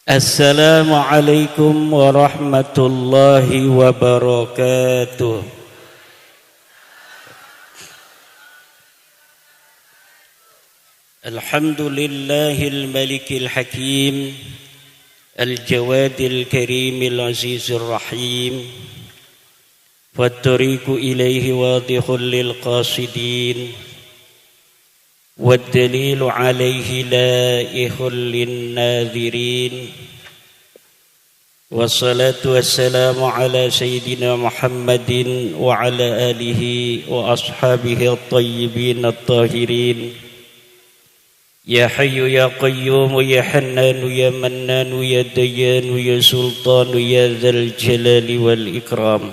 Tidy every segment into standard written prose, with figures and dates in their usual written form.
Assalamualaikum warahmatullahi wabarakatuh. Alhamdulillahil malikil hakim, al-jawadil karimil azizir rahim, wat-tariqu ilaihi wadihul lil qasidin, والدليل عليه لائح للناذرين والصلاة والسلام على سيدنا محمد وعلى آله وأصحابه الطيبين الطاهرين يا حي يا قيوم يا حنان يا منان يا ديان يا سلطان يا ذا الجلال والإكرام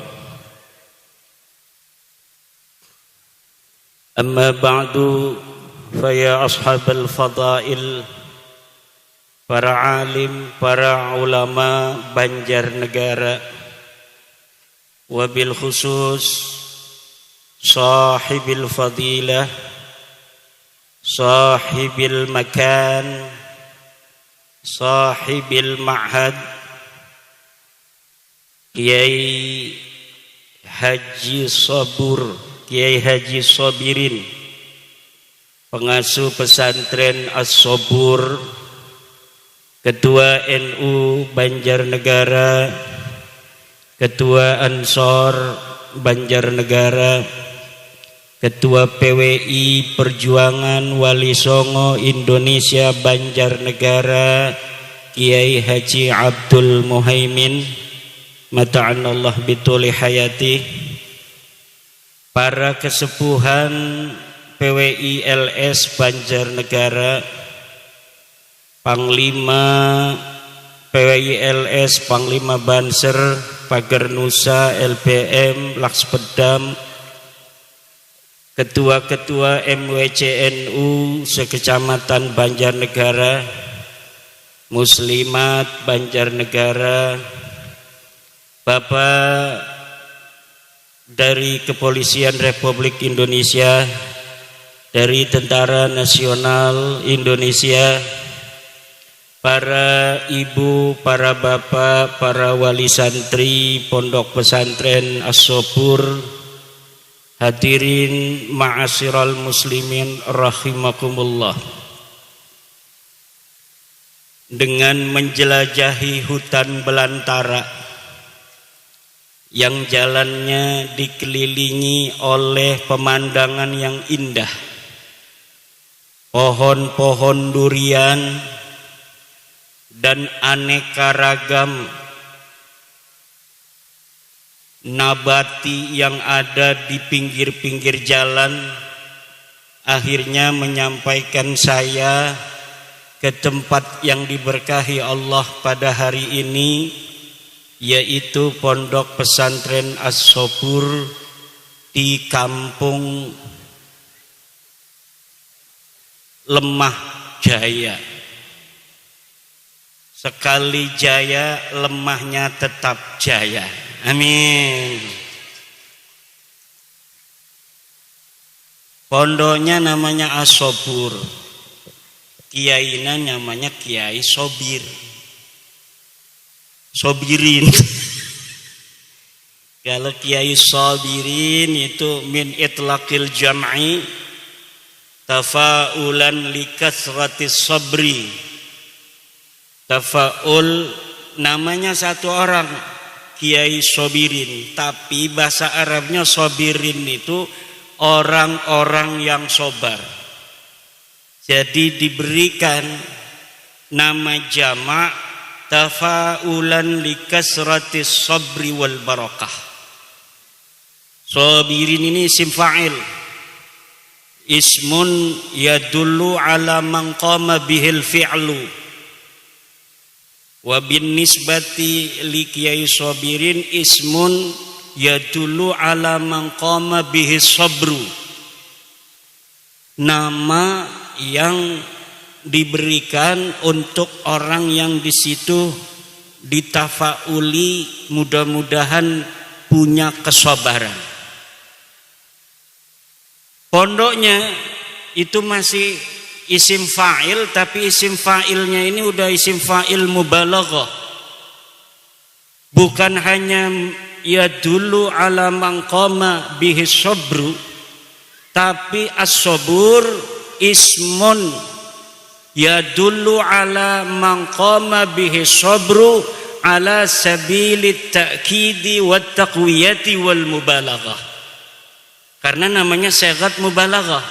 أما بعد Faya ashabal fadail, para alim, para ulama Banjarnegara, wabil khusus sahibil fadilah, sahibil makan, sahibil ma'had, Kiai Haji Sabur, Kiai Haji Sabirin, pengasuh pesantren As-Sobur, Ketua NU Banjarnegara, Ketua Ansor Banjarnegara, Ketua PWI Perjuangan Wali Songo Indonesia Banjarnegara, Kiai Haji Abdul Muhaimin, mata'anallah bituli hayati, para kesepuhan PWI LS Banjarnegara, Panglima PWI LS, Panglima Banser, Pagar Nusa, LBM, Lakspedam, Ketua-ketua MWCNU sekecamatan Banjarnegara, Muslimat Banjarnegara, Bapak dari Kepolisian Republik Indonesia, dari Tentara Nasional Indonesia, para ibu, para bapak, para wali santri Pondok Pesantren As-Sobur, hadirin ma'asyiral muslimin rahimakumullah. Dengan menjelajahi hutan belantara yang jalannya dikelilingi oleh pemandangan yang indah, pohon-pohon durian dan aneka ragam nabati yang ada di pinggir-pinggir jalan, akhirnya menyampaikan saya ke tempat yang diberkahi Allah pada hari ini, yaitu Pondok Pesantren As-Sobur di Kampung Lemah Jaya. Sekali jaya, lemahnya tetap jaya. Amin. Pondoknya namanya As-Sobur, kiainya namanya Kiai Sobir, Sobirin. Kalau Kiai Sobirin itu min itlaqil jam'i tafa'ulan likasratis sabri. Tafa'ul namanya satu orang, Kiai Sobirin, tapi bahasa Arabnya Sobirin itu orang-orang yang sobar. Jadi diberikan nama jamak tafa'ulan likasratis sabri wal barakah. Sobirin ini isim fa'il, ismun yadullu ala man qama bihil fi'lu, wa bin nisbati li Kiai Sobirin ismun yadullu ala man qama bihi sabru, nama yang diberikan untuk orang yang di situ ditafauli, mudah-mudahan punya kesabaran. Pondoknya itu masih isim fa'il, tapi isim fa'ilnya ini udah isim fa'il mubalaghah. Bukan hanya yadullu ala man qama bihi sabru, tapi as-sabur ismun yadullu ala man qama bihi sabru ala sabilit ta'kidi wat taqwiyati wal mubalaghah. Karena namanya sighat mubalaghah.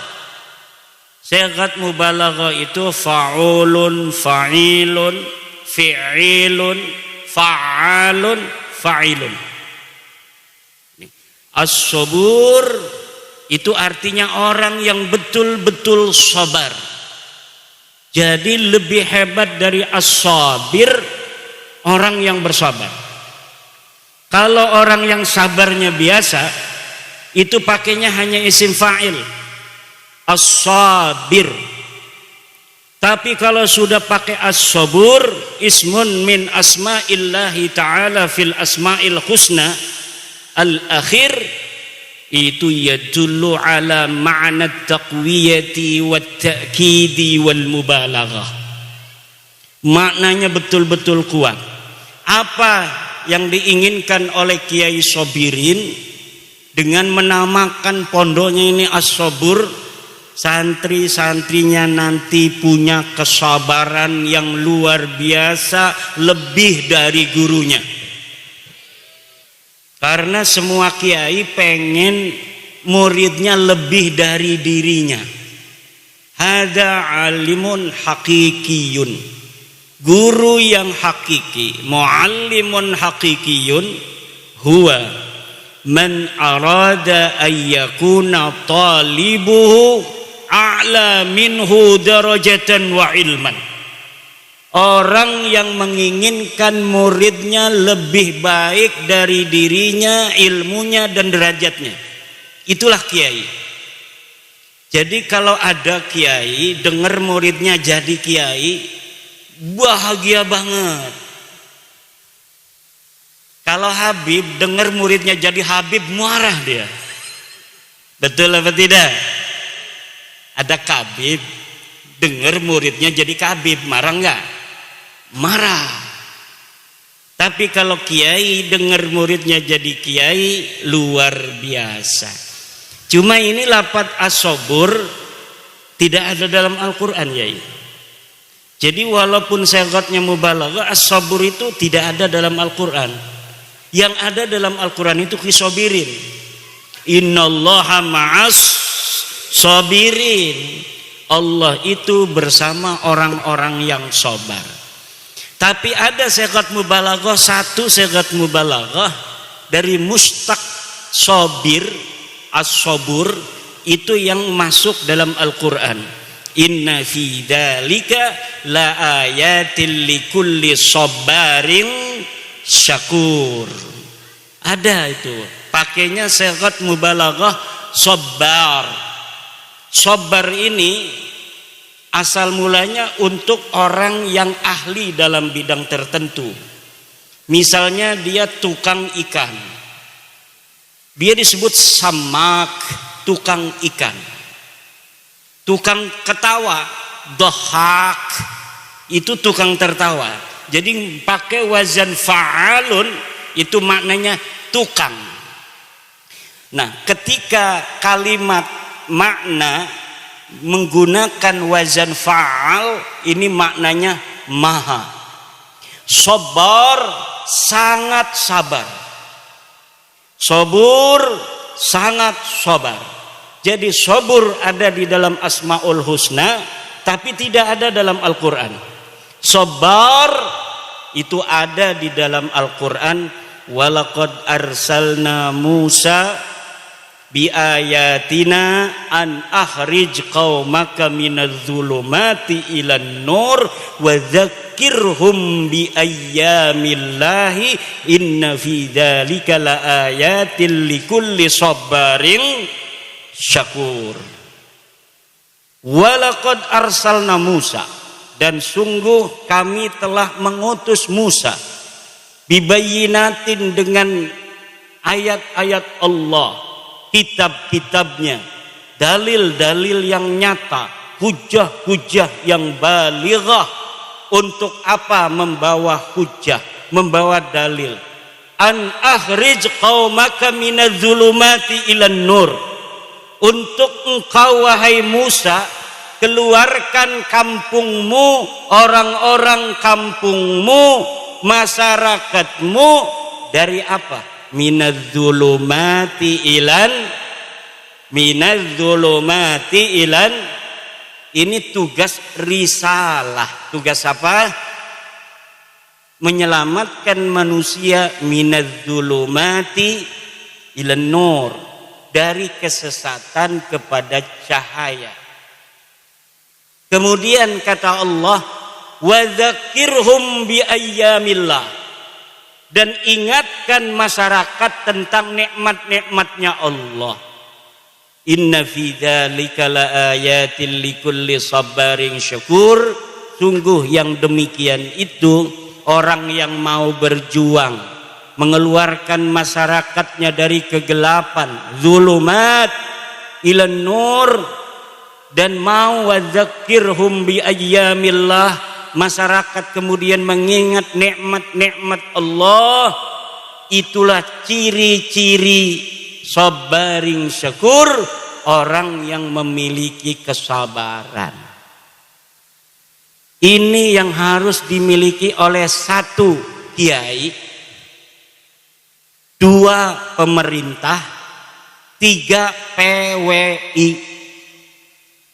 Sighat mubalaghah itu fa'ulun, fa'ilun, fi'ilun, fa'alun, fa'ilun. As-sabur itu artinya orang yang betul-betul sabar. Jadi lebih hebat dari as-sabir orang yang bersabar. Kalau orang yang sabarnya biasa, itu pakainya hanya isim fa'il, as-sabir. Tapi kalau sudah pakai as-sabur, ismun min asma'illahi ta'ala fil asma'il husna al-akhir, itu yadullu ala ma'na taqwiyati wat ta'kidi wal mubalaghah. Maknanya betul-betul kuat. Apa yang diinginkan oleh Kiai Sobirin dengan menamakan pondoknya ini as-sabur? Santri-santrinya nanti punya kesabaran yang luar biasa, lebih dari gurunya. Karena semua kiai pengen muridnya lebih dari dirinya. Hada alimun hakikiyun. Guru yang hakiki, muallimun hakikiyun, huwa man arada ayyakuna talibuhu a'la minhu darajatan wa ilman. Orang yang menginginkan muridnya lebih baik dari dirinya, ilmunya dan derajatnya, itulah kiai. Jadi kalau ada kiai dengar muridnya jadi kiai, bahagia banget. Kalau Habib dengar muridnya jadi Habib, marah dia. Betul apa tidak? Ada kabib dengar muridnya jadi kabib, marah enggak? Marah. Tapi kalau kiai dengar muridnya jadi kiai, luar biasa. Cuma ini lafaz as-sabur tidak ada dalam Al-Quran, Yai. Jadi walaupun sighatnya mubalaghah, as-sabur itu tidak ada dalam Al-Quran. Yang ada dalam Al-Quran itu kisobirin. Innallaha ma'as sabirin. Allah itu bersama orang-orang yang sabar. Tapi ada sighat mubalaghah, satu sighat mubalaghah dari mustaq sabir, as-sabur, itu yang masuk dalam Al-Quran. Inna fi dzalika la ayatil likulli sabarin syakur. Ada itu. Pakainya sighat mubalaghah sabar. Sabar ini asal mulanya untuk orang yang ahli dalam bidang tertentu. Misalnya dia tukang ikan, dia disebut samak, tukang ikan. Tukang ketawa, dhahak, itu tukang tertawa. Jadi pakai wazan fa'alun, itu maknanya tukang. Nah, ketika kalimat makna menggunakan wazan fa'al, ini maknanya maha. Sabar, sangat sabar. Sabur, sangat sabar. Jadi sabur ada di dalam Asmaul Husna, tapi tidak ada dalam Al-Quran. Sabar itu ada di dalam Al-Quran. Walaqad arsalna Musa biayatina an akhrij qaumaka minadh-dhulumati ilan nur wa dzakkirhum bi ayyamillahi inna fi dzalika laayatil likulli sabarin syakur. Walaqad arsalna Musa, dan sungguh kami telah mengutus Musa bibayinatin, dengan ayat-ayat Allah, kitab-kitabnya, dalil-dalil yang nyata, hujah-hujah yang balighah. Untuk apa membawa hujah, membawa dalil? An akhrij qaumaka minadz-dzulumati ilan nur. Untuk engkau wahai Musa, keluarkan kampungmu, orang-orang kampungmu, masyarakatmu dari apa? Minadz-dzulumati ilan. Ini tugas risalah. Tugas apa? Menyelamatkan manusia minadz-dzulumati ilan nur, dari kesesatan kepada cahaya. Kemudian kata Allah, wa dzakirhum bi ayyamillah, dan ingatkan masyarakat tentang nikmat-nikmatnya Allah. Inna fi dzalika laayatin likulli sabarin syakur. Sungguh yang demikian itu orang yang mau berjuang mengeluarkan masyarakatnya dari kegelapan zulumat ilan nur, dan mau wadzakirhum bi ayyamillah, masyarakat kemudian mengingat nikmat-nikmat Allah. Itulah ciri-ciri sabaring syakur, orang yang memiliki kesabaran. Ini yang harus dimiliki oleh satu kiai, dua pemerintah, tiga PWI.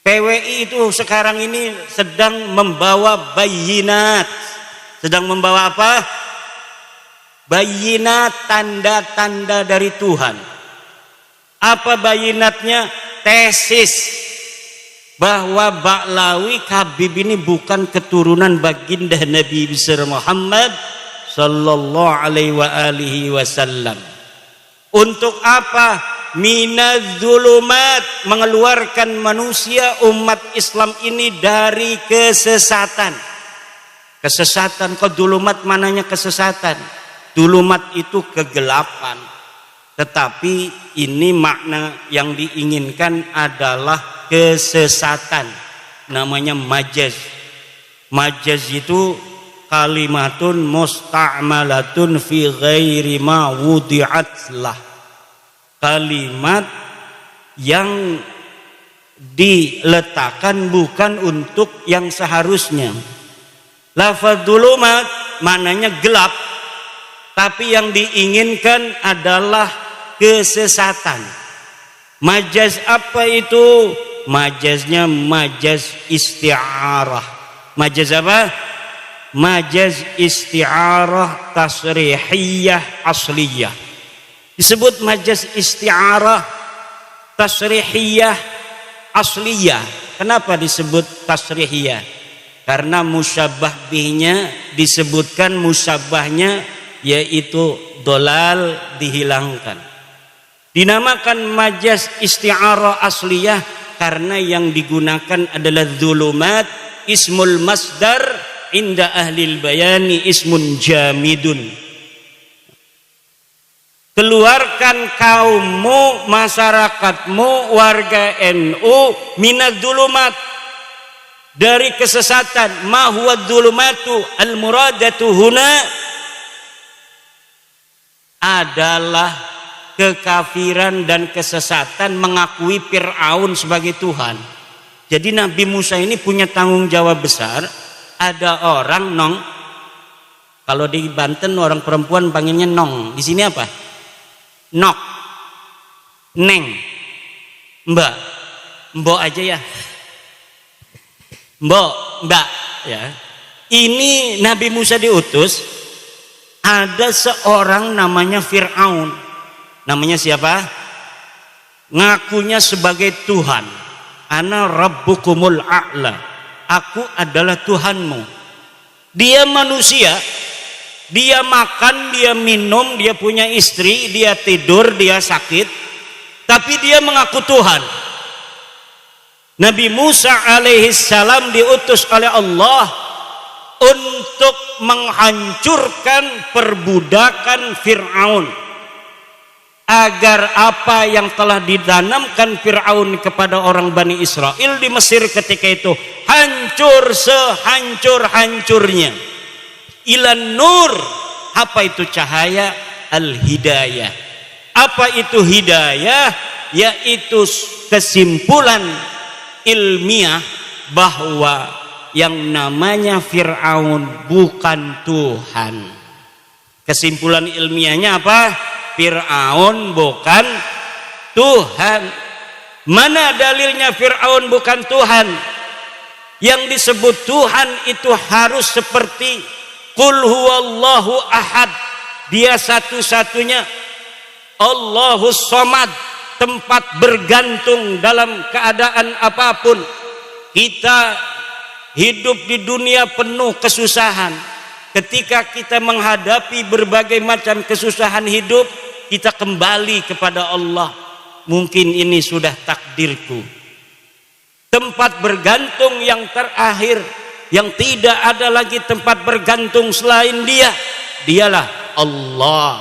PWI itu sekarang ini sedang membawa bayinat. Sedang membawa apa? Bayinat, tanda-tanda dari Tuhan. Apa bayinatnya? Tesis bahwa Ba'lawi Habib ini bukan keturunan baginda Nabi besar Muhammad sallallahu alaihi wasallam. Untuk apa? Minadz-dzulumat, mengeluarkan manusia umat Islam ini dari kesesatan. Kesesatan, kok dzulumat mananya kesesatan? Dzulumat itu kegelapan. Tetapi ini makna yang diinginkan adalah kesesatan. Namanya majaz. Majaz itu kalimatun musta'malatun fi ghairi ma wudi'at lah. Kalimat yang diletakkan bukan untuk yang seharusnya. Lafaz dzulumat maknanya gelap, tapi yang diinginkan adalah kesesatan. Majaz apa itu? Majaznya majaz isti'arah. Majaz apa? Majaz isti'arah tasrihiyah asliyah. Disebut majaz isti'arah tasrihiyah asliyah. Kenapa disebut tasrihiyah? Karena musyabah bihnya disebutkan musyabahnya, yaitu dolal dihilangkan. Dinamakan majaz isti'arah asliyah karena yang digunakan adalah dzulumat, ismul masdar inda ahlil bayani ismun jamidun. Keluarkan kaummu, masyarakatmu, warga NU minadz-dzulumat, dari kesesatan. Ma huwa dzulumatu al muradatu huna adalah kekafiran dan kesesatan, mengakui Fir'aun sebagai Tuhan. Jadi Nabi Musa ini punya tanggung jawab besar. Ada orang nong, kalau di Banten orang perempuan panggilnya nong, di sini apa? Nok, neng, mbak, mbok aja ya, mbak ya. Ini Nabi Musa diutus, ada seorang namanya Fir'aun. Namanya siapa? Ngakunya sebagai Tuhan. Ana rabbukumul a'la, aku adalah Tuhanmu. Dia manusia, dia makan, dia minum, dia punya istri, dia tidur, dia sakit, tapi dia mengaku Tuhan. Nabi Musa alaihissalam diutus oleh Allah untuk menghancurkan perbudakan Fir'aun. agar apa yang telah ditanamkan Fir'aun kepada orang Bani Israel di Mesir ketika itu hancur sehancur-hancurnya. Ilan nur, apa itu cahaya? Al-hidayah. Apa itu hidayah? Yaitu kesimpulan ilmiah bahwa yang namanya Fir'aun bukan Tuhan. Kesimpulan ilmiahnya apa? Fir'aun bukan Tuhan. Mana dalilnya Fir'aun bukan Tuhan? Yang disebut Tuhan itu harus seperti Qul huwallahu ahad, dia satu-satunya, Allahus somad, tempat bergantung dalam keadaan apapun. Kita hidup di dunia penuh kesusahan. Ketika kita menghadapi berbagai macam kesusahan hidup, kita kembali kepada Allah. Mungkin ini sudah takdirku. Tempat bergantung yang terakhir, yang tidak ada lagi tempat bergantung selain Dia, Dialah Allah.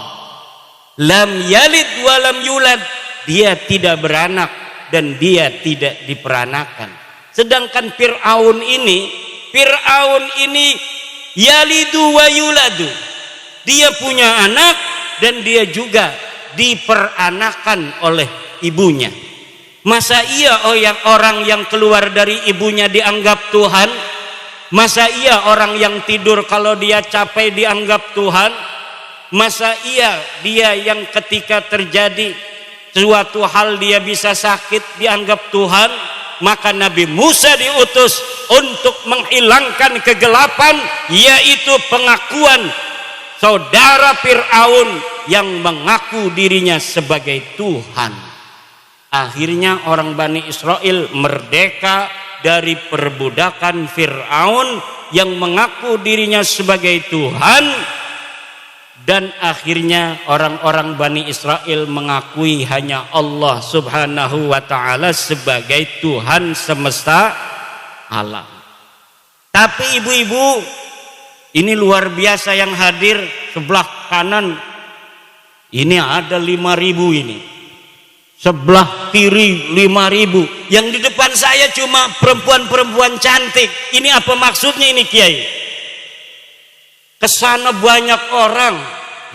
Lam yalid wa lam yulad, Dia tidak beranak dan Dia tidak diperanakan. Sedangkan Fir'aun ini yalidu wa yuladu, dia punya anak dan dia juga diperanakan oleh ibunya. Masa iya orang yang keluar dari ibunya dianggap Tuhan? Masa iya orang yang tidur kalau dia capek dianggap Tuhan? Masa iya dia yang ketika terjadi suatu hal dia bisa sakit dianggap Tuhan? Maka Nabi Musa diutus untuk menghilangkan kegelapan, yaitu pengakuan saudara Fir'aun yang mengaku dirinya sebagai Tuhan. Akhirnya orang Bani Israel merdeka dari perbudakan Fir'aun yang mengaku dirinya sebagai Tuhan, dan akhirnya orang-orang Bani Israel mengakui hanya Allah Subhanahu wa ta'ala sebagai Tuhan semesta alam. Tapi ibu-ibu, ini luar biasa yang hadir sebelah kanan. Ini ada 5.000 ini. Sebelah kiri 5.000. Yang di depan saya cuma perempuan-perempuan cantik. Ini apa maksudnya ini Kiai? Kesana banyak orang,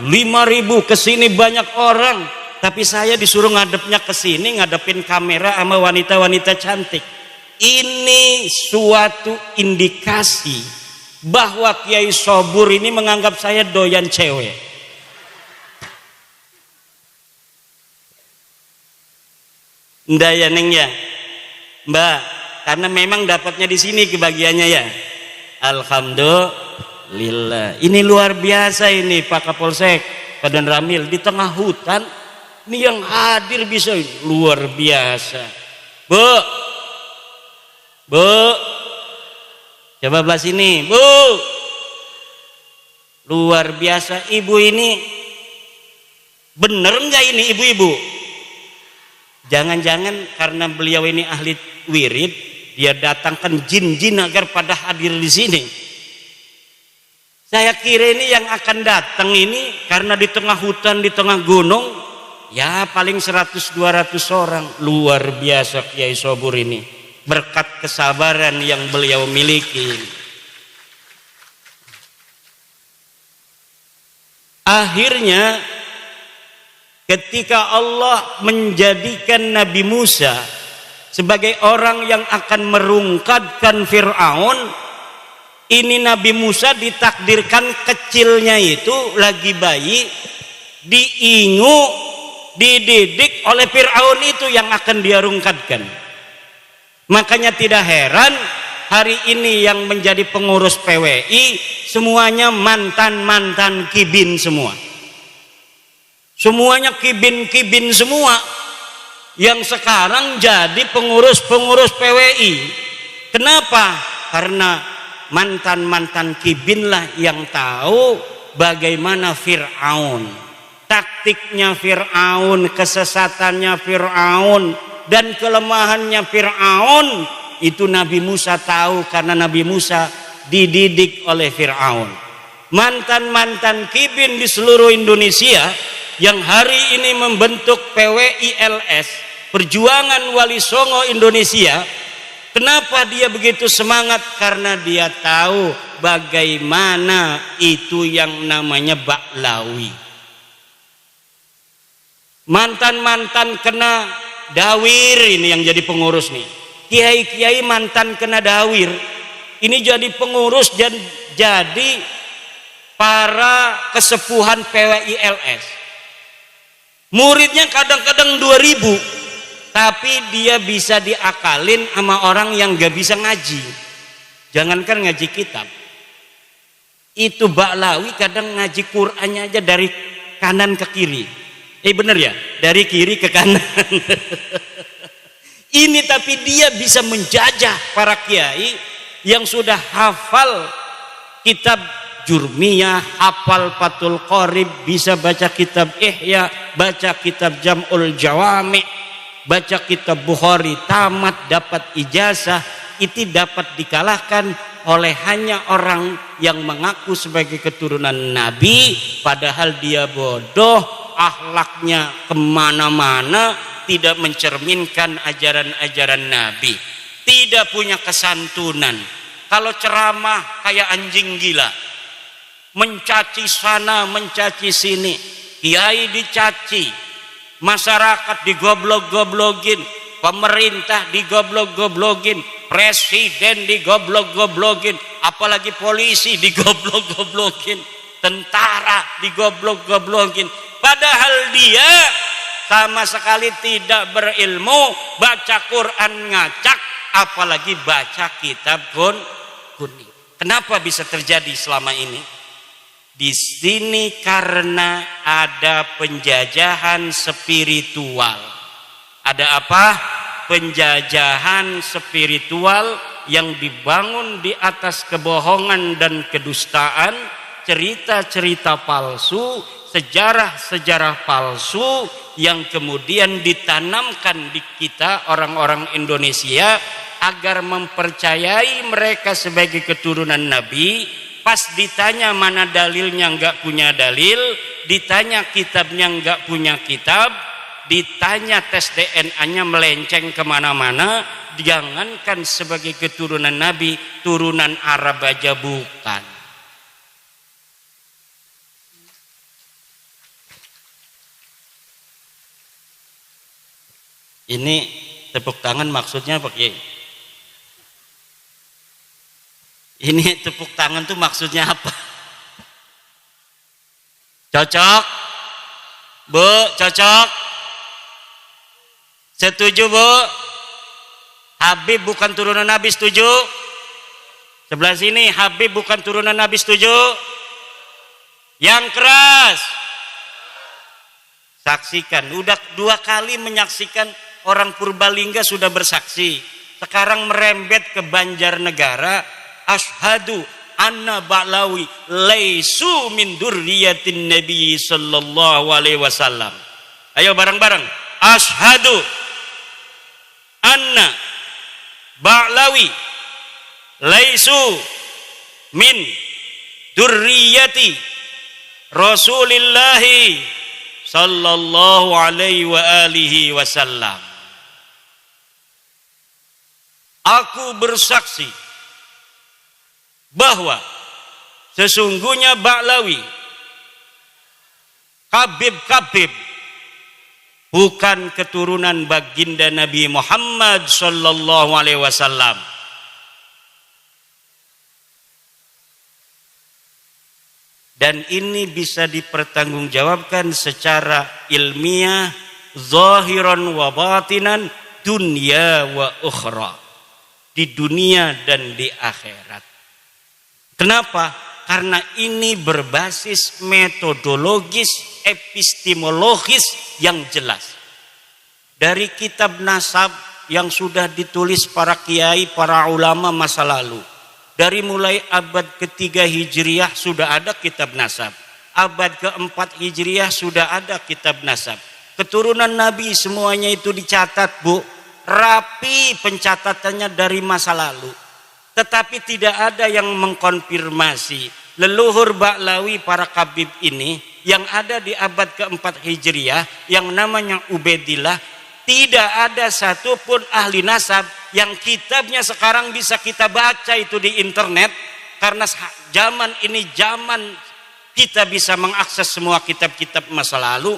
5.000, kesini banyak orang, tapi saya disuruh ngadepnya ke sini, ngadepin kamera sama wanita-wanita cantik. Ini suatu indikasi bahwa Kiai Sobur ini menganggap saya doyan cewek. Ndak ya Neng ya, Mbak, karena memang dapatnya di sini kebagiannya ya. Alhamdulillah. Ini luar biasa ini Pak Kapolsek Padan Ramil di tengah hutan. Ini yang hadir bisa luar biasa. Bu, coba belah sini, Bu. Luar biasa. Ibu ini bener nggak ini ibu-ibu? Jangan-jangan karena beliau ini ahli wirid, dia datangkan jin-jin agar pada hadir di sini. Saya kira ini yang akan datang ini karena di tengah hutan, di tengah gunung, ya paling 100-200 orang. Luar biasa Kiai Sobur ini, berkat kesabaran yang beliau miliki. Akhirnya ketika Allah menjadikan Nabi Musa sebagai orang yang akan merungkadkan Fir'aun, ini Nabi Musa ditakdirkan kecilnya itu lagi bayi, diingu, dididik oleh Fir'aun itu yang akan dia rungkadkan. Makanya tidak heran hari ini yang menjadi pengurus PWI semuanya mantan-mantan kibin semua. Semuanya kibin-kibin semua yang sekarang jadi pengurus-pengurus PWI. Kenapa? Karena mantan-mantan kibin lah yang tahu bagaimana Fir'aun, taktiknya Fir'aun, kesesatannya Fir'aun, dan kelemahannya Fir'aun. Itu Nabi Musa tahu karena Nabi Musa dididik oleh Fir'aun. Mantan-mantan kibin di seluruh Indonesia yang hari ini membentuk PWILS, Perjuangan Wali Songo Indonesia. Kenapa dia begitu semangat? Karena dia tahu bagaimana itu yang namanya Ba'lawi. Mantan-mantan kena dawir ini yang jadi pengurus nih. Kiai-kiai mantan kena dawir ini jadi pengurus dan jadi para kesepuhan PWILS. Muridnya kadang-kadang 2000. Tapi dia bisa diakalin sama orang yang gak bisa ngaji. Jangankan ngaji kitab. Itu Ba'lawi kadang ngaji Qur'annya aja dari kanan ke kiri. Bener ya? Dari kiri ke kanan. Ini tapi dia bisa menjajah para kiai yang sudah hafal kitab Jurmiyah, hafal Fathul Qorib, bisa baca kitab Ihya, baca kitab Jam'ul Jawami', baca kitab Bukhari, tamat, dapat ijazah. Itu dapat dikalahkan oleh hanya orang yang mengaku sebagai keturunan Nabi, padahal dia bodoh, akhlaknya kemana-mana, tidak mencerminkan ajaran-ajaran Nabi, tidak punya kesantunan. Kalau ceramah kayak anjing gila, mencaci sana, mencaci sini, kiai dicaci, masyarakat digoblok-goblokin, pemerintah digoblok-goblokin, presiden digoblok-goblokin, apalagi polisi digoblok-goblokin, tentara digoblok-goblokin, padahal dia sama sekali tidak berilmu, baca Quran ngacak, apalagi baca kitab kuning. Kenapa bisa terjadi selama ini? Di sini karena ada penjajahan spiritual. Ada apa? Penjajahan spiritual yang dibangun di atas kebohongan dan kedustaan, cerita-cerita palsu, sejarah-sejarah palsu yang kemudian ditanamkan di kita orang-orang Indonesia agar mempercayai mereka sebagai keturunan Nabi. Pas ditanya mana dalilnya nggak punya dalil, ditanya kitabnya nggak punya kitab, ditanya tes DNA-nya melenceng kemana-mana. Jangankan sebagai keturunan Nabi, turunan Arab aja bukan. Ini tepuk tangan maksudnya apa, Kiai? Ini tepuk tangan tuh maksudnya apa? Cocok? Bu, cocok? Setuju, Bu? Habib bukan turunan Nabi, setuju? Sebelah sini, Habib bukan turunan Nabi, setuju? Yang keras. Saksikan, udah 2 kali menyaksikan. Orang Purbalingga sudah bersaksi. Sekarang merembet ke Banjarnegara. Ashhadu anna Ba'lawi laisu min durriyatin Nabi sallallahu alaihi wasallam. Ayo bareng-bareng. Ashhadu anna Ba'lawi laisu min durriyati Rasulillahi sallallahu alaihi wa alihi wasallam. Aku bersaksi bahwa sesungguhnya Ba'lawi, Habib bukan keturunan baginda Nabi Muhammad sallallahu alaihi wasallam. Dan ini bisa dipertanggungjawabkan secara ilmiah, zahiran wa batinan, dunia wa ukhra, di dunia dan di akhirat. Kenapa? Karena ini berbasis metodologis, epistemologis yang jelas. Dari kitab nasab yang sudah ditulis para kiai, para ulama masa lalu. Dari mulai abad ke-3 Hijriah sudah ada kitab nasab. Abad ke-4 Hijriah sudah ada kitab nasab. Keturunan Nabi semuanya itu dicatat, Bu. Rapi pencatatannya dari masa lalu. Tetapi tidak ada yang mengkonfirmasi leluhur Ba'lawi para Habib ini yang ada di abad keempat Hijriah yang namanya Ubaidillah, tidak ada satupun ahli nasab yang kitabnya sekarang bisa kita baca itu di internet, karena zaman ini zaman kita bisa mengakses semua kitab-kitab masa lalu.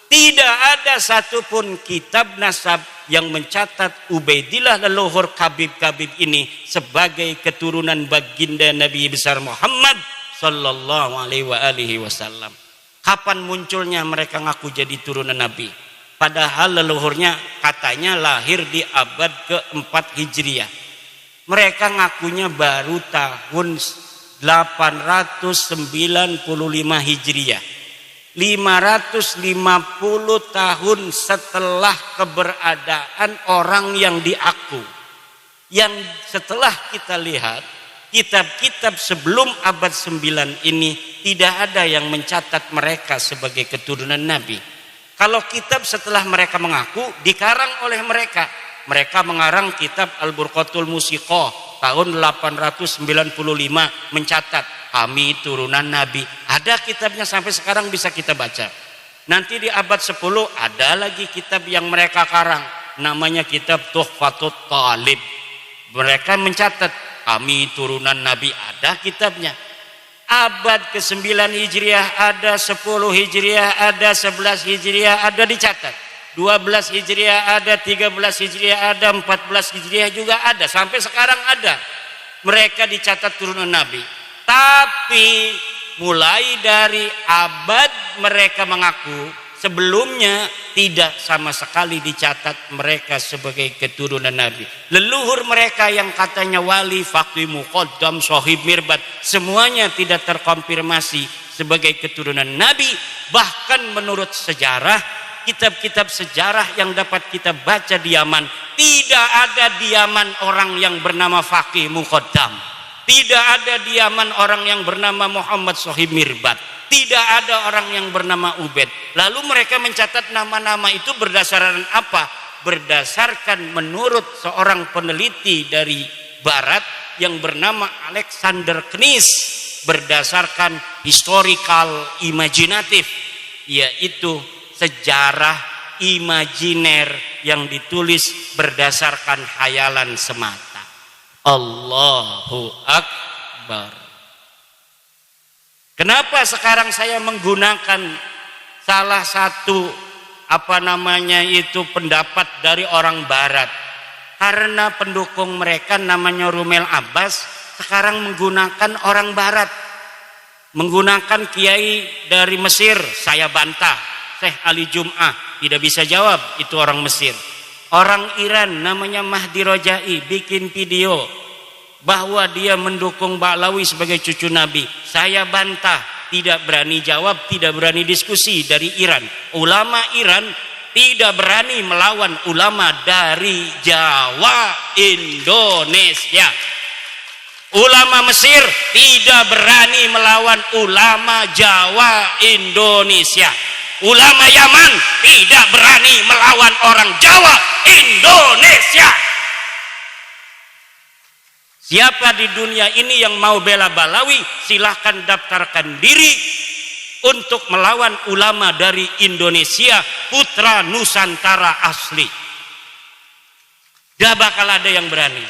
Tidak ada satupun kitab nasab yang mencatat Ubaidillah leluhur Kabib-Kabib ini sebagai keturunan baginda Nabi besar Muhammad sallallahu alaihi wasallam. Kapan munculnya mereka ngaku jadi turunan Nabi? Padahal leluhurnya katanya lahir di abad keempat Hijriah. Mereka ngakunya baru tahun 895 Hijriah. 550 tahun setelah keberadaan orang yang diaku. Yang setelah kita lihat kitab-kitab sebelum abad 9 ini tidak ada yang mencatat mereka sebagai keturunan Nabi. Kalau kitab setelah mereka mengaku dikarang oleh mereka. Mereka mengarang kitab Al-Burqatul Musiqah tahun 895 mencatat kami turunan Nabi. Ada kitabnya sampai sekarang bisa kita baca. Nanti di abad 10 ada lagi kitab yang mereka karang. Namanya kitab Tuhfatut Talib. Mereka mencatat kami turunan Nabi, ada kitabnya. Abad ke-9 Hijriah ada, 10 Hijriah ada, 11 Hijriah ada dicatat. 12 Hijriah ada, 13 Hijriah ada, 14 Hijriah juga ada. Sampai sekarang ada. Mereka dicatat turunan Nabi. Tapi mulai dari abad mereka mengaku, sebelumnya tidak sama sekali dicatat mereka sebagai keturunan Nabi. Leluhur mereka yang katanya wali, faqih, muqaddam, sahib, mirbat, semuanya tidak terkonfirmasi sebagai keturunan Nabi. Bahkan menurut sejarah, kitab-kitab sejarah yang dapat kita baca di Yaman, tidak ada di Yaman orang yang bernama faqih, muqaddam. Tidak ada di Yaman orang yang bernama Muhammad Sahib Mirbat. Tidak ada orang yang bernama Ubaid. Lalu mereka mencatat nama-nama itu berdasarkan apa? Berdasarkan menurut seorang peneliti dari Barat yang bernama Alexander Knies, berdasarkan historical imajinatif, yaitu sejarah imajiner yang ditulis berdasarkan khayalan semata. Allahu Akbar. Kenapa sekarang saya menggunakan salah satu pendapat dari orang Barat? Karena pendukung mereka namanya Rumel Abbas sekarang menggunakan orang Barat, menggunakan kiai dari Mesir. Saya bantah, Syekh Ali Jum'ah tidak bisa jawab, itu orang Mesir. Orang Iran namanya Mahdi Rojai bikin video bahwa dia mendukung Ba'lawi sebagai cucu Nabi. Saya bantah, tidak berani jawab, tidak berani diskusi dari Iran. Ulama Iran tidak berani melawan ulama dari Jawa, Indonesia. Ulama Mesir tidak berani melawan ulama Jawa, Indonesia. Ulama Yaman tidak berani melawan orang Jawa, Indonesia. Siapa di dunia ini yang mau bela Balawi, silahkan daftarkan diri untuk melawan ulama dari Indonesia, putra Nusantara asli. Gak bakal ada yang berani.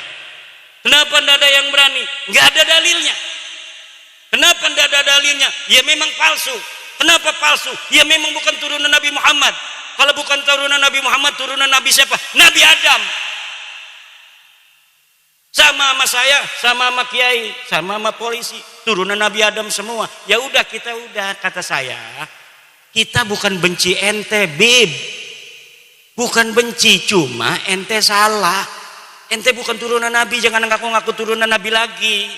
Kenapa tidak ada yang berani? Gak ada dalilnya. Kenapa tidak ada dalilnya? Ya memang palsu. Kenapa palsu? Ya memang bukan turunan Nabi Muhammad. Kalau bukan turunan Nabi Muhammad, turunan Nabi siapa? Nabi Adam. Sama sama saya, sama sama kiai, sama sama polisi, turunan Nabi Adam semua. Ya udah, kita udah, kata saya, kita bukan benci ente, Bib. Bukan benci, cuma ente salah. Ente bukan turunan Nabi, jangan ngaku-ngaku turunan Nabi lagi.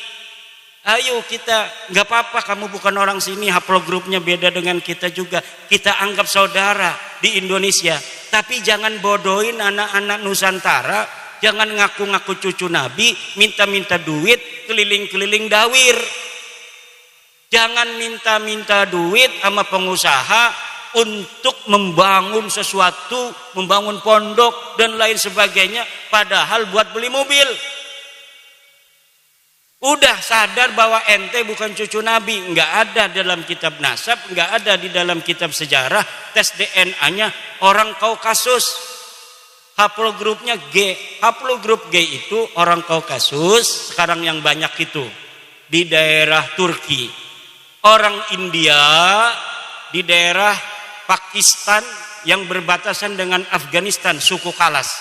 Ayo kita, nggak apa-apa kamu bukan orang sini, haplogrupnya beda dengan kita juga. Kita anggap saudara di Indonesia. Tapi jangan bodohin anak-anak Nusantara. Jangan ngaku-ngaku cucu Nabi, minta-minta duit, keliling-keliling dawir. Jangan minta-minta duit sama pengusaha untuk membangun sesuatu, membangun pondok dan lain sebagainya, padahal buat beli mobil. Udah sadar bahwa ente bukan cucu Nabi, nggak ada dalam kitab nasab, nggak ada di dalam kitab sejarah. Tes DNA-nya orang Kaukasus, haplogrupnya G. Haplogrup G itu orang Kaukasus, sekarang yang banyak itu di daerah Turki, orang India di daerah Pakistan yang berbatasan dengan Afghanistan, suku Kalas.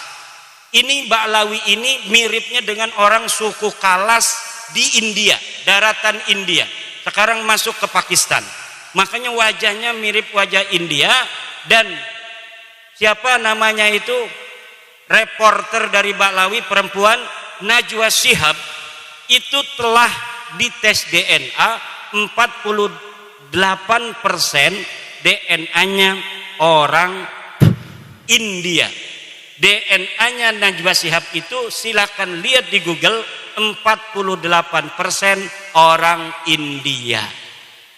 Ini Ba'lawi ini miripnya dengan orang suku Kalas di India, daratan India. Sekarang masuk ke Pakistan. Makanya wajahnya mirip wajah India. Dan siapa namanya itu, reporter dari Ba'lawi perempuan, Najwa Shihab, itu telah dites DNA 48% DNA-nya orang India. DNA-nya Najwa Shihab itu silakan lihat di Google, 48% orang India.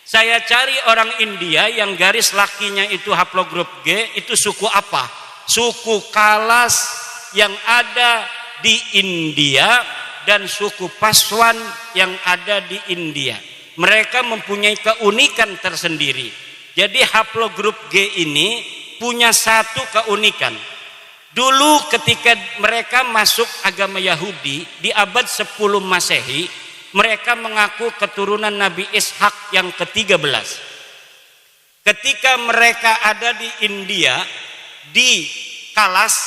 Saya cari orang India yang garis lakinya itu haplogrup G, itu suku apa? Suku Kalas yang ada di India dan suku Paswan yang ada di India. Mereka mempunyai keunikan tersendiri. Jadi haplogrup G ini punya satu keunikan. Dulu ketika mereka masuk agama Yahudi di abad 10 Masehi, mereka mengaku keturunan Nabi Ishak yang ke-13. Ketika mereka ada di India, di Kalas,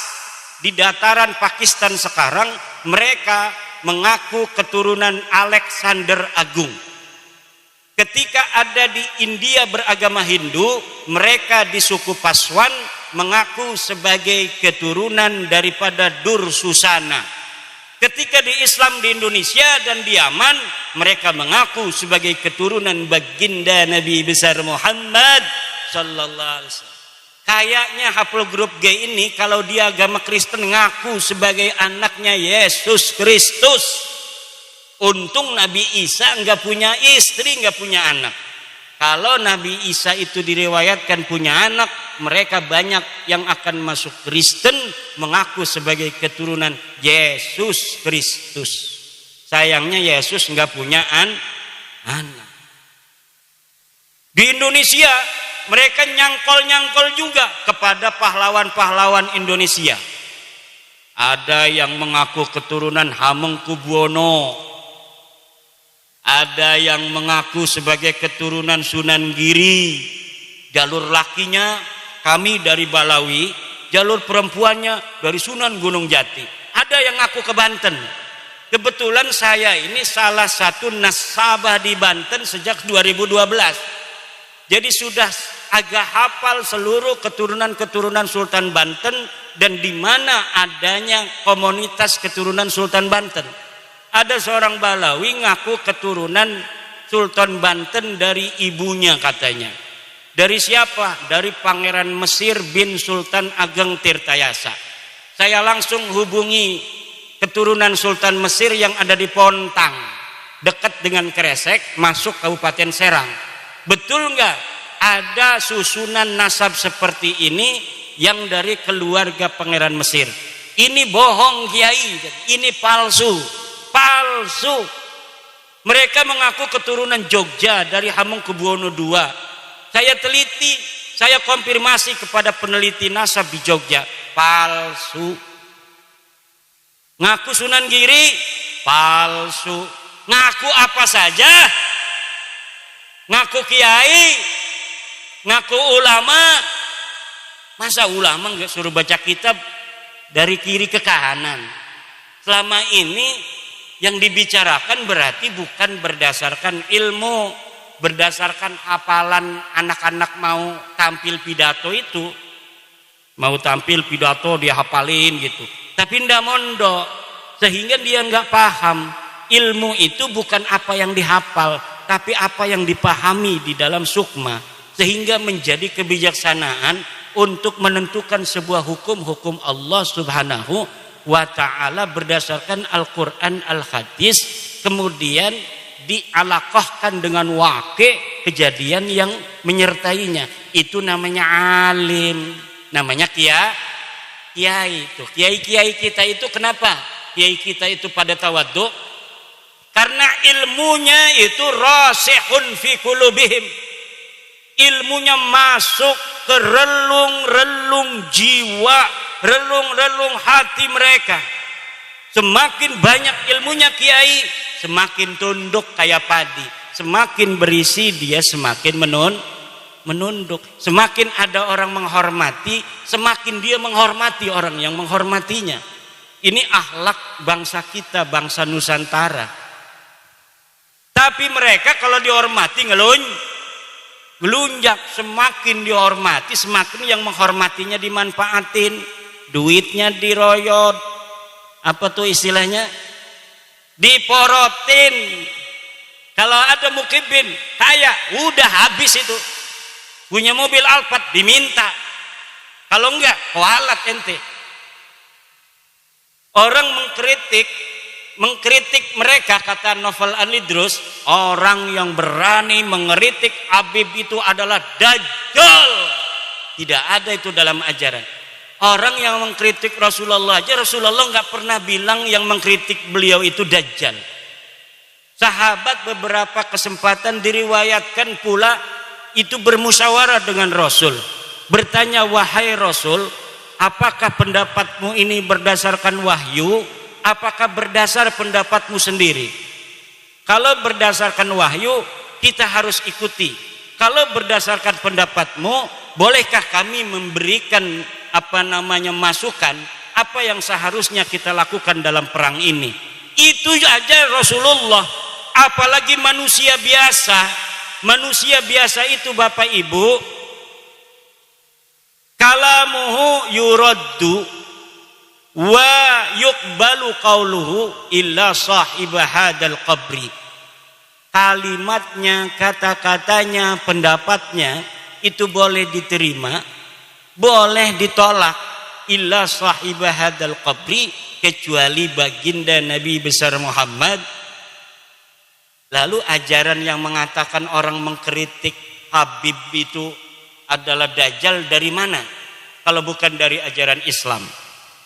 di dataran Pakistan sekarang, mereka mengaku keturunan Alexander Agung. Ketika ada di India beragama Hindu, mereka di suku Paswan mengaku sebagai keturunan daripada Dursusana. Ketika di Islam di Indonesia dan di Yaman, mereka mengaku sebagai keturunan baginda Nabi besar Muhammad sallallahu alaihi wasallam. Kayaknya haplogrup G ini kalau dia agama Kristen ngaku sebagai anaknya Yesus Kristus. Untung Nabi Isa enggak punya istri, enggak punya anak. Kalau Nabi Isa itu diriwayatkan punya anak, mereka banyak yang akan masuk Kristen mengaku sebagai keturunan Yesus Kristus. Sayangnya Yesus enggak punya anak. Di Indonesia mereka nyangkol-nyangkol juga kepada pahlawan-pahlawan Indonesia. Ada yang mengaku keturunan Hamengkubuwono. Ada yang mengaku sebagai keturunan Sunan Giri. Jalur lakinya kami dari Ba'lawi, jalur perempuannya dari Sunan Gunung Jati. Ada yang ngaku ke Banten. Kebetulan saya ini salah satu nasabah di Banten sejak 2012. Jadi sudah agak hafal seluruh keturunan-keturunan Sultan Banten dan di mana adanya komunitas keturunan Sultan Banten. Ada seorang Ba'lawi ngaku keturunan Sultan Banten dari ibunya katanya. Dari siapa? Dari Pangeran Mesir bin Sultan Ageng Tirtayasa. Saya langsung hubungi keturunan Sultan Mesir yang ada di Pontang, dekat dengan Kresek, masuk Kabupaten Serang. Betul nggak ada susunan nasab seperti ini yang dari keluarga Pangeran Mesir? Ini bohong Kiai, ini palsu. Mereka mengaku keturunan Jogja dari Hamengkubuwono II. Saya teliti, saya konfirmasi kepada peneliti nasab di Jogja, palsu. Ngaku Sunan Giri, palsu. Ngaku apa saja, ngaku kiai, ngaku ulama. Masa ulama nggak suruh baca kitab dari kiri ke kanan? Selama ini yang dibicarakan berarti bukan berdasarkan ilmu, berdasarkan hafalan anak-anak mau tampil pidato itu. Mau tampil pidato dia hafalin gitu. Tapi ndak mondok, sehingga dia nggak paham. Ilmu itu bukan apa yang dihafal, tapi apa yang dipahami di dalam sukma. Sehingga menjadi kebijaksanaan untuk menentukan sebuah hukum Allah Subhanahu wa ta'ala berdasarkan Al-Quran Al-Hadis, kemudian dialaqahkan dengan waqi' kejadian yang menyertainya. Itu namanya alim, namanya kiai. Itu kiai-kiai kita itu kenapa? Kiai kita itu pada tawadhu, Karena ilmunya itu rasihun fi qulubihim. Ilmunya masuk ke relung-relung jiwa, relung-relung hati mereka. Semakin banyak ilmunya kiai, semakin tunduk kayak padi. Semakin berisi dia semakin menunduk. Semakin ada orang menghormati, semakin dia menghormati orang yang menghormatinya. Ini akhlak bangsa kita, bangsa Nusantara. Tapi mereka kalau dihormati ngelunjak. Semakin dihormati, semakin yang menghormatinya dimanfaatin, duitnya diroyot, apa tuh istilahnya, diporotin. Kalau ada mukibin kaya, udah habis itu. Punya mobil Alphard diminta, kalau enggak kualat ente. Orang mengkritik mereka, kata Novel Anidrus, orang yang berani mengkritik Habib itu adalah dajjal. Tidak ada itu dalam ajaran. Orang yang mengkritik Rasulullah aja, Rasulullah nggak pernah bilang yang mengkritik beliau itu dajjal. Sahabat beberapa kesempatan diriwayatkan pula itu bermusyawarah dengan Rasul, bertanya, wahai Rasul, apakah pendapatmu ini berdasarkan wahyu, apakah berdasar pendapatmu sendiri? Kalau berdasarkan wahyu, kita harus ikuti. Kalau berdasarkan pendapatmu, bolehkah kami memberikan masukan apa yang seharusnya kita lakukan dalam perang ini? Itu aja Rasulullah, apalagi manusia biasa. Manusia biasa itu Bapak Ibu, kalamuhu yuraddu wa yuqbalu qauluhu illa sahiba hadal qabri. Kalimatnya, kata-katanya, pendapatnya itu boleh diterima, boleh ditolak, illa sahiba hadal qabri, kecuali baginda Nabi besar Muhammad. Lalu ajaran yang mengatakan orang mengkritik Habib itu adalah dajjal dari mana? Kalau bukan dari ajaran Islam.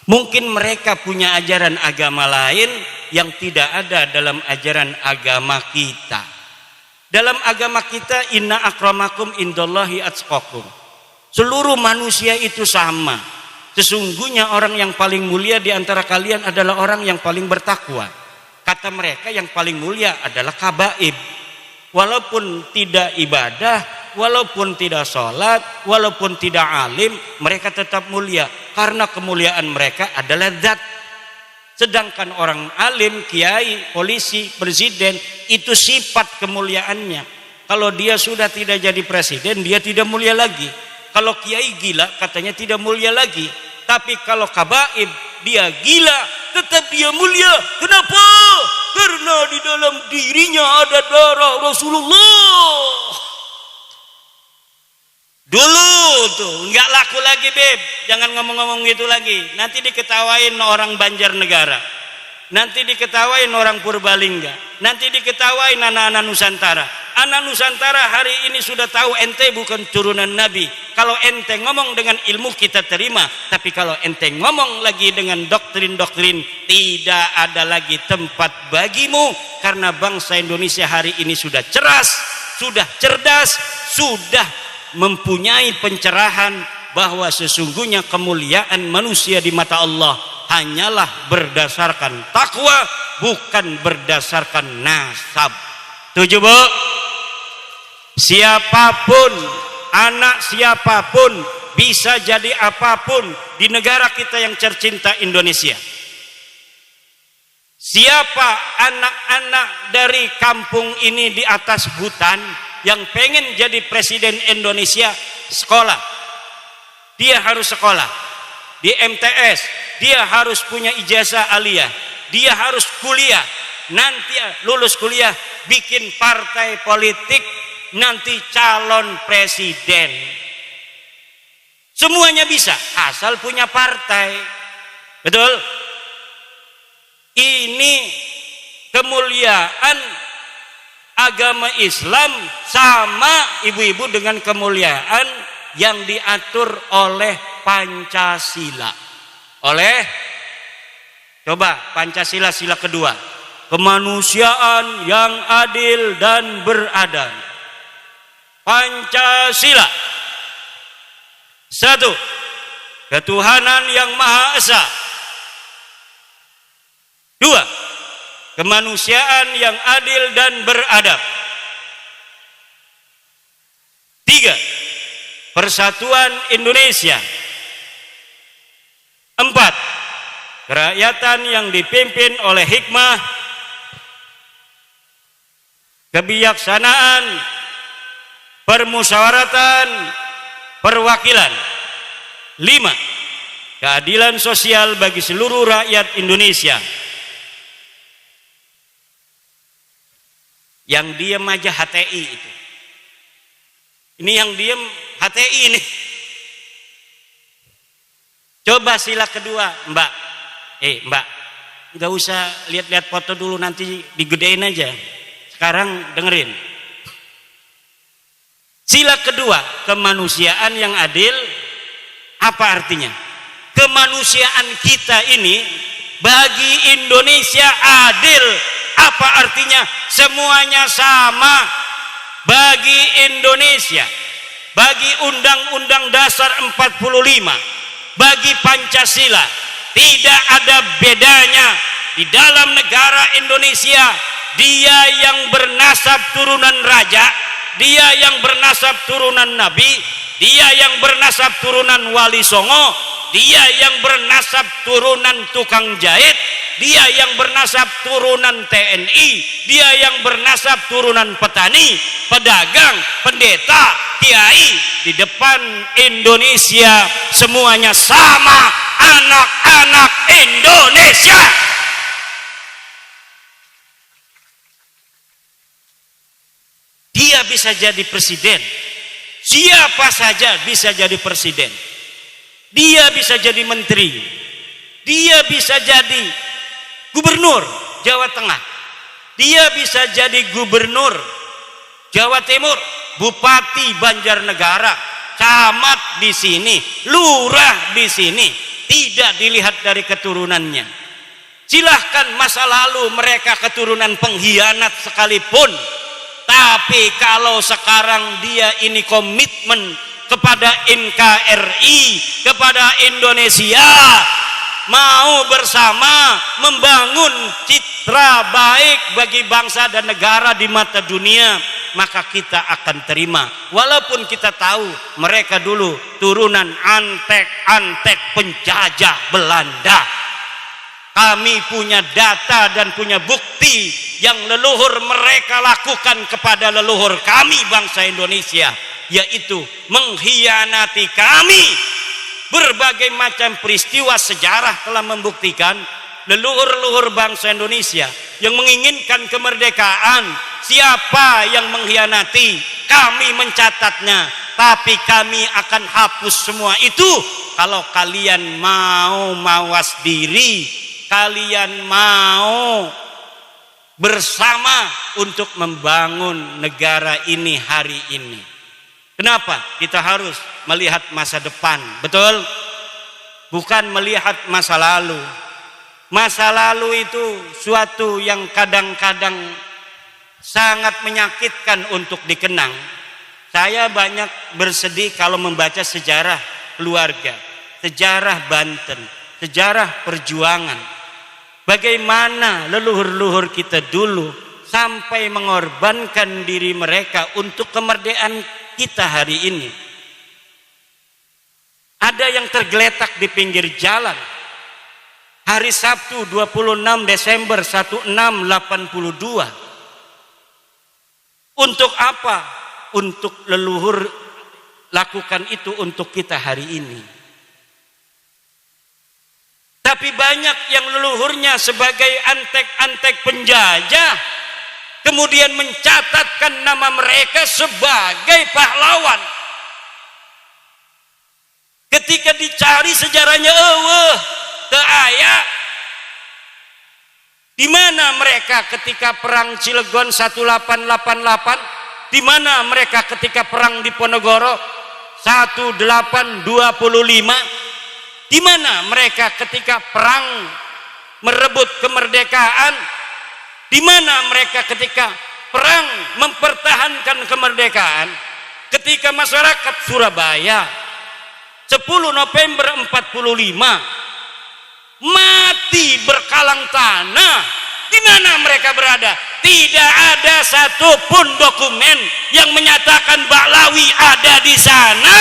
Mungkin mereka punya ajaran agama lain yang tidak ada dalam ajaran agama kita. Dalam agama kita, inna akramakum indallahi atqakum. Seluruh manusia itu sama. Sesungguhnya orang yang paling mulia di antara kalian adalah orang yang paling bertakwa. Kata mereka yang paling mulia adalah kabaib. Walaupun tidak ibadah, walaupun tidak sholat, walaupun tidak alim, mereka tetap mulia. Karena kemuliaan mereka adalah zat. Sedangkan orang alim, kiai, polisi, presiden, itu sifat kemuliaannya. Kalau dia sudah tidak jadi presiden, dia tidak mulia lagi. Kalau kiai gila, katanya tidak mulia lagi. Tapi kalau kabaib, dia gila, tetap dia mulia. Kenapa? Karena di dalam dirinya ada darah Rasulullah. Dulu tuh nggak laku lagi, Beb. Jangan ngomong-ngomong gitu lagi. Nanti diketawain orang Banjarnegara. Nanti diketawain orang Purbalingga. Nanti diketawain anak-anak Nusantara. Anak Nusantara hari ini sudah tahu ente bukan turunan Nabi. Kalau ente ngomong dengan ilmu kita terima, tapi kalau ente ngomong lagi dengan doktrin-doktrin, tidak ada lagi tempat bagimu. Karena bangsa Indonesia hari ini sudah sudah cerdas, sudah mempunyai pencerahan bahwa sesungguhnya kemuliaan manusia di mata Allah hanyalah berdasarkan takwa, bukan berdasarkan nasab. Setuju, Bu? Siapapun, anak siapapun bisa jadi apapun di negara kita yang tercinta Indonesia. Siapa anak-anak dari kampung ini di atas hutan yang pengen jadi presiden Indonesia, sekolah. Dia harus sekolah di MTS, dia harus punya ijazah aliyah, dia harus kuliah. Nanti lulus kuliah bikin partai politik, nanti calon presiden. Semuanya bisa asal punya partai. Betul? Ini kemuliaan agama Islam sama ibu-ibu dengan kemuliaan yang diatur oleh Pancasila. Oleh, coba Pancasila sila kedua. kemanusiaan yang adil dan beradab. Pancasila. 1. Ketuhanan yang Maha Esa. 2. Kemanusiaan yang adil dan beradab. 3. Persatuan Indonesia. 4. Kerakyatan yang dipimpin oleh hikmah, kebijaksanaan, permusyawaratan, perwakilan. 5. Keadilan sosial bagi seluruh rakyat Indonesia. Yang diem aja HTI itu. Ini yang diem HTI ini. Coba sila kedua, Mbak. Mbak, nggak usah lihat-lihat foto dulu, nanti digedein aja. Sekarang dengerin. Sila kedua, kemanusiaan yang adil. Apa artinya? Kemanusiaan kita ini bagi Indonesia adil. Apa artinya? Semuanya sama bagi Indonesia, bagi Undang-Undang Dasar 45, bagi Pancasila. Tidak ada bedanya. Di dalam negara Indonesia, dia yang bernasab turunan raja, dia yang bernasab turunan nabi, dia yang bernasab turunan wali songo, dia yang bernasab turunan tukang jahit, dia yang bernasab turunan TNI, dia yang bernasab turunan petani, pedagang, pendeta, kiai. Di depan Indonesia semuanya sama, anak-anak Indonesia. Dia bisa jadi presiden. Siapa saja bisa jadi presiden. Dia bisa jadi menteri. Dia bisa jadi gubernur Jawa Tengah. Dia bisa jadi gubernur Jawa Timur, bupati Banjarnegara, camat di sini, lurah di sini. Tidak dilihat dari keturunannya. Silahkan masa lalu mereka keturunan pengkhianat sekalipun, tapi kalau sekarang dia ini komitmen kepada NKRI, kepada Indonesia, mau bersama membangun citra baik bagi bangsa dan negara di mata dunia, maka kita akan terima. Walaupun kita tahu mereka dulu turunan antek-antek penjajah Belanda. Kami punya data dan punya bukti yang leluhur mereka lakukan kepada leluhur kami bangsa Indonesia, yaitu mengkhianati kami. Berbagai macam peristiwa sejarah telah membuktikan leluhur-leluhur bangsa Indonesia yang menginginkan kemerdekaan, siapa yang mengkhianati, kami mencatatnya, tapi kami akan hapus semua itu kalau kalian mau mawas diri, kalian mau bersama untuk membangun negara ini hari ini. Kenapa? Kita harus melihat masa depan, betul? Bukan melihat masa lalu. Masa lalu itu suatu yang kadang-kadang sangat menyakitkan untuk dikenang. Saya banyak bersedih kalau membaca sejarah keluarga, sejarah Banten, sejarah perjuangan. Bagaimana leluhur-leluhur kita dulu sampai mengorbankan diri mereka untuk kemerdekaan kita hari ini. Ada yang tergeletak di pinggir jalan. Hari Sabtu 26 Desember 1682. Untuk apa? Untuk leluhur lakukan itu untuk kita hari ini. Tapi banyak yang leluhurnya sebagai antek-antek penjajah kemudian mencatatkan nama mereka sebagai pahlawan. Ketika dicari sejarahnya, keaya. Di mana mereka ketika perang Cilegon 1888? Di mana mereka ketika perang Diponegoro 1825? Di mana mereka ketika perang merebut kemerdekaan Di mana mereka ketika perang mempertahankan kemerdekaan, ketika masyarakat Surabaya 10 November 45 mati berkalang tanah, di mana mereka berada? Tidak ada satupun dokumen yang menyatakan Baklawi ada di sana.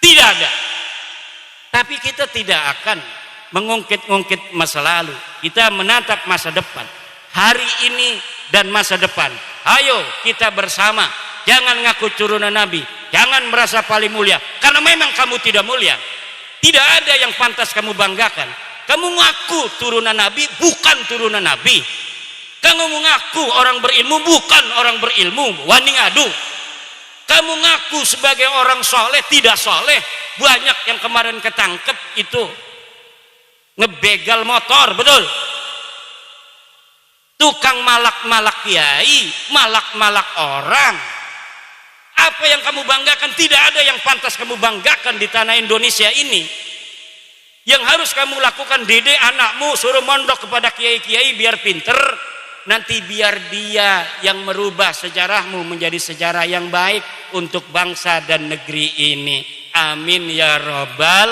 Tidak ada. Tapi kita tidak akan mengungkit-ungkit masa lalu. Kita menatap masa depan. Hari ini dan masa depan. Ayo kita bersama. Jangan ngaku turunan Nabi. Jangan merasa paling mulia. Karena memang kamu tidak mulia. Tidak ada yang pantas kamu banggakan. Kamu ngaku turunan Nabi, bukan turunan Nabi. Kamu mengaku orang berilmu, bukan orang berilmu. Wani ngadu. Kamu ngaku sebagai orang soleh, tidak soleh. Banyak yang kemarin ketangkep itu ngebegal motor, betul? Tukang malak-malak kiai, malak-malak orang. Apa yang kamu banggakan? Tidak ada yang pantas kamu banggakan di tanah Indonesia ini. Yang harus kamu lakukan, didik anakmu, suruh mondok kepada kiai-kiai biar pinter. Nanti biar dia yang merubah sejarahmu menjadi sejarah yang baik untuk bangsa dan negeri ini. Amin ya robbal.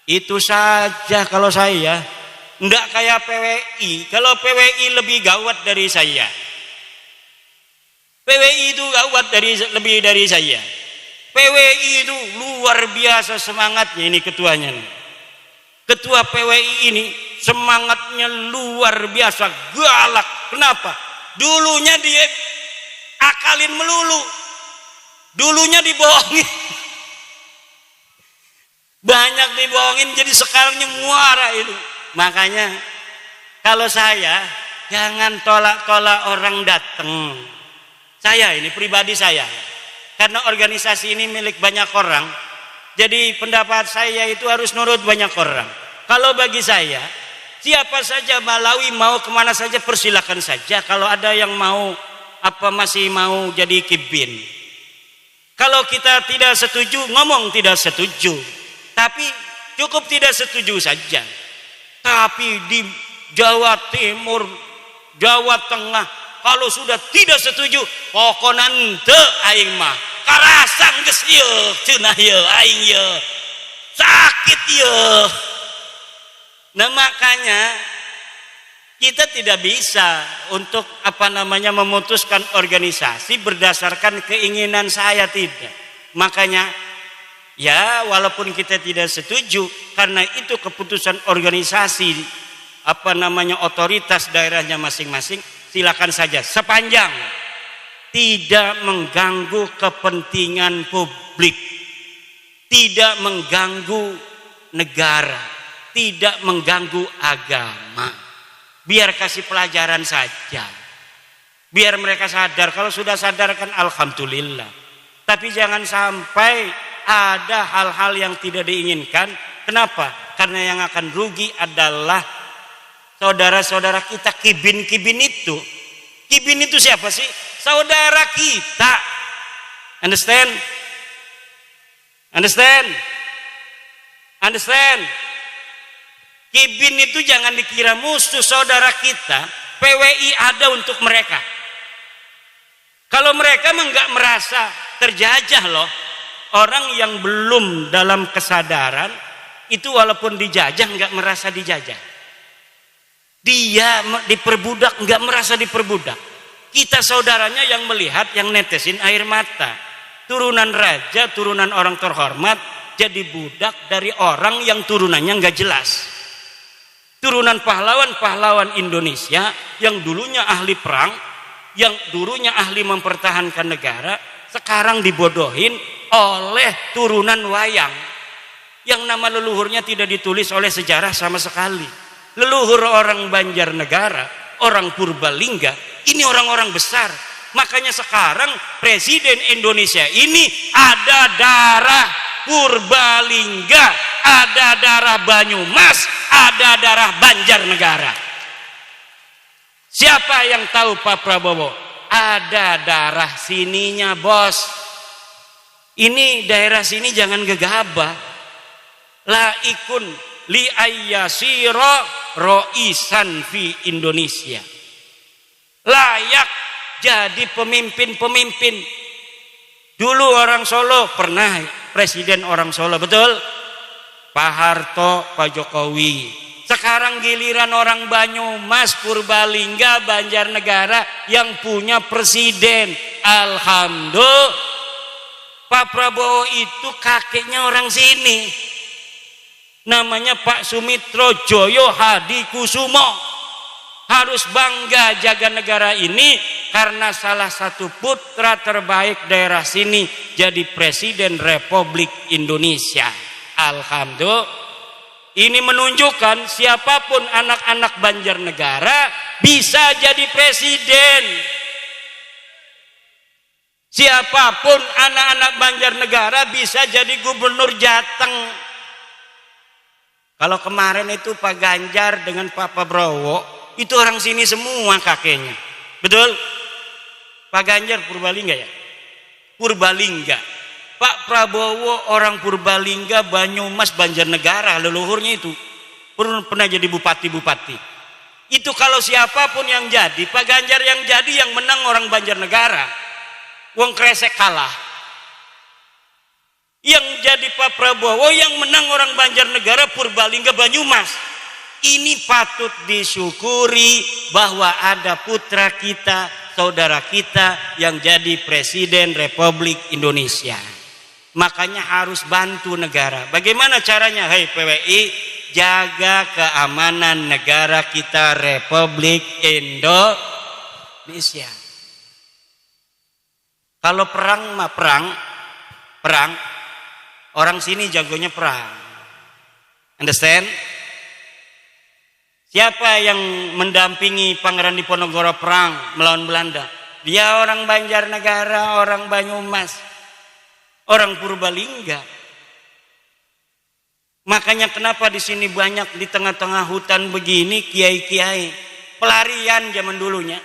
Itu saja kalau saya. Enggak kayak PWI. Kalau PWI lebih gawat dari saya. PWI itu gawat lebih dari saya. PWI itu luar biasa semangatnya, ini ketuanya nih. Ketua PWI ini semangatnya luar biasa, galak. Kenapa? Dulunya dia akalin melulu. Dulunya dibohongin. Banyak dibohongin, jadi sekarangnya muara itu. Makanya kalau saya jangan tolak-tolak orang datang. Saya ini pribadi saya. Karena organisasi ini milik banyak orang. Jadi pendapat saya itu harus nurut banyak orang. Kalau bagi saya, siapa saja Malawi mau kemana saja persilakan saja. Kalau ada yang mau masih mau jadi kibin. Kalau kita tidak setuju, ngomong tidak setuju. Tapi cukup tidak setuju saja. Tapi di Jawa Timur, Jawa Tengah, kalau sudah tidak setuju, pokoknya ente aing mah karasan geus ieu, cenah ieu aing ieu. Sakit ieu. Nah makanya kita tidak bisa untuk memutuskan organisasi berdasarkan keinginan saya, tidak. Makanya ya walaupun kita tidak setuju karena itu keputusan organisasi otoritas daerahnya masing-masing, silakan saja sepanjang tidak mengganggu kepentingan publik, tidak mengganggu negara, tidak mengganggu agama. Biar kasih pelajaran saja, biar mereka sadar. Kalau sudah sadar kan alhamdulillah. Tapi jangan sampai ada hal-hal yang tidak diinginkan. Kenapa? Karena yang akan rugi adalah saudara-saudara kita kibin-kibin itu. Kibin itu siapa sih? Saudara kita. Understand? Understand? Understand? Kibin itu jangan dikira musuh saudara kita. PWI ada untuk mereka. Kalau mereka enggak merasa terjajah loh. Orang yang belum dalam kesadaran itu walaupun dijajah enggak merasa dijajah. Dia diperbudak enggak merasa diperbudak. Kita saudaranya yang melihat, yang netesin air mata. Turunan raja, turunan orang terhormat jadi budak dari orang yang turunannya enggak jelas. Turunan pahlawan-pahlawan Indonesia yang dulunya ahli perang, yang dulunya ahli mempertahankan negara, sekarang dibodohin oleh turunan wayang yang nama leluhurnya tidak ditulis oleh sejarah sama sekali. Leluhur orang Banjarnegara, orang Purbalingga, ini orang-orang besar. Makanya sekarang Presiden Indonesia ini ada darah Purbalingga, ada darah Banyumas, ada darah Banjarnegara. Siapa yang tahu Pak Prabowo? Ada darah sininya, bos. Ini daerah sini jangan gegabah. La ikun li ayyasira roisan fi Indonesia. Layak jadi pemimpin-pemimpin. Dulu orang Solo pernah presiden orang Solo, betul? Pak Harto, Pak Jokowi. Sekarang giliran orang Banyumas, Purbalingga, Banjarnegara yang punya presiden. Alhamdulillah. Pak Prabowo itu kakeknya orang sini. Namanya Pak Sumitro Joyo Hadikusumo. Harus bangga jaga negara ini karena salah satu putra terbaik daerah sini jadi Presiden Republik Indonesia. Alhamdulillah. Ini menunjukkan siapapun anak-anak Banjarnegara bisa jadi presiden. Siapapun anak-anak Banjarnegara bisa jadi gubernur Jateng. Kalau kemarin itu Pak Ganjar dengan Pak Prabowo, itu orang sini semua kakeknya. Betul? Pak Ganjar Purbalingga ya? Purbalingga. Pak Prabowo orang Purbalingga, Banyumas, Banjarnegara, leluhurnya itu. Pernah jadi bupati-bupati. Itu kalau siapapun yang jadi, Pak Ganjar yang jadi, yang menang orang Banjarnegara. Wong Kresek kalah. Yang jadi Pak Prabowo yang menang orang Banjarnegara, Purbalingga, Banyumas. Ini patut disyukuri bahwa ada putra kita, saudara kita yang jadi Presiden Republik Indonesia. Makanya harus bantu negara. Bagaimana caranya? Hei PWI, jaga keamanan negara kita Republik Indonesia. Kalau perang mah perang. Orang sini jagonya perang. Understand? Siapa yang mendampingi Pangeran Diponegoro perang melawan Belanda? Dia orang Banjarnegara, orang Banyumas, orang Purbalingga. Makanya kenapa di sini banyak di tengah-tengah hutan begini kiai-kiai pelarian zaman dulunya.